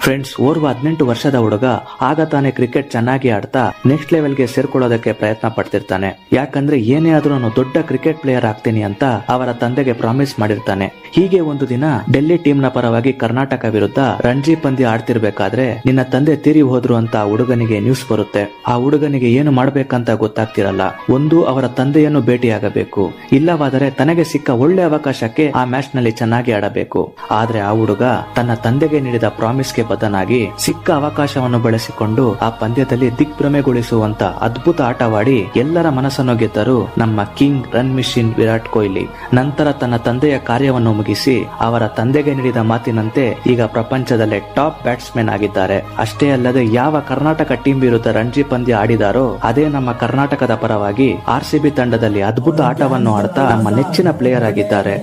Friends, ಓರ್ವ 18 ವರ್ಷದ ಹುಡುಗ ಆಗ ತಾನೇ ಕ್ರಿಕೆಟ್ ಚೆನ್ನಾಗಿ ಆಡ್ತಾ ನೆಕ್ಸ್ಟ್ ಲೆವೆಲ್ಗೆ ಸೇರ್ಕೊಳ್ಳೋದಕ್ಕೆ ಪ್ರಯತ್ನ ಪಡ್ತಿರ್ತಾನೆ. ಯಾಕಂದ್ರೆ ಏನೇ ಆದ್ರೂ ನಾನು ದೊಡ್ಡ ಕ್ರಿಕೆಟ್ ಪ್ಲೇಯರ್ ಆಗ್ತೀನಿ ಅಂತ ಅವರ ತಂದೆಗೆ ಪ್ರಾಮಿಸ್ ಮಾಡಿರ್ತಾನೆ. ಹೀಗೆ ಒಂದು ದಿನ ಡೆಲ್ಲಿ ಟೀಮ್ ನ ಪರವಾಗಿ ಕರ್ನಾಟಕ ವಿರುದ್ಧ ರಣಜಿ ಪಂದ್ಯ ಆಡ್ತಿರ್ಬೇಕಾದ್ರೆ ನಿನ್ನ ತಂದೆ ತೀರಿ ಹೋದ್ರು ಅಂತ ಆ ಹುಡುಗನಿಗೆ ನ್ಯೂಸ್ ಬರುತ್ತೆ. ಆ ಹುಡುಗನಿಗೆ ಏನು ಮಾಡ್ಬೇಕಂತ ಗೊತ್ತಾಗ್ತಿರಲ್ಲ. ಒಂದು, ಅವರ ತಂದೆಯನ್ನು ಭೇಟಿಯಾಗಬೇಕು, ಇಲ್ಲವಾದರೆ ತನಗೆ ಸಿಕ್ಕ ಒಳ್ಳೆ ಅವಕಾಶಕ್ಕೆ ಆ ಮ್ಯಾಚ್ ನಲ್ಲಿ ಚೆನ್ನಾಗಿ ಆಡಬೇಕು. ಆದ್ರೆ ಆ ಹುಡುಗ ತನ್ನ ತಂದೆಗೆ ನೀಡಿದ ಪ್ರಾಮಿಸ್ಗೆ ಬದನಾಗಿ ಸಿಕ್ಕ ಅವಕಾಶವನ್ನು ಬಳಸಿಕೊಂಡು ಆ ಪಂದ್ಯದಲ್ಲಿ ದಿಗ್ಭ್ರಮೆಗೊಳಿಸುವಂತ ಅದ್ಭುತ ಆಟವಾಡಿ ಎಲ್ಲರ ಮನಸ್ಸನ್ನು ಗೆದ್ದರು ನಮ್ಮ king run machine Virat Kohli. ನಂತರ ತನ್ನ ತಂದೆಯ ಕಾರ್ಯವನ್ನು ಮುಗಿಸಿ ಅವರ ತಂದೆಗೆ ನೀಡಿದ ಮಾತಿನಂತೆ ಈಗ ಪ್ರಪಂಚದಲ್ಲೇ ಟಾಪ್ ಬ್ಯಾಟ್ಸ್ಮನ್ ಆಗಿದ್ದಾರೆ. ಅಷ್ಟೇ ಅಲ್ಲದೆ ಯಾವ ಕರ್ನಾಟಕ ಟೀಮ್ ವಿರುದ್ಧ ರಣಜಿ ಪಂದ್ಯ ಆಡಿದಾರೋ ಅದೇ ನಮ್ಮ ಕರ್ನಾಟಕದ ಪರವಾಗಿ RCB ತಂಡದಲ್ಲಿ ಅದ್ಭುತ ಆಟವನ್ನು ಆಡ್ತಾ ನಮ್ಮ ನೆಚ್ಚಿನ ಪ್ಲೇಯರ್ ಆಗಿದ್ದಾರೆ.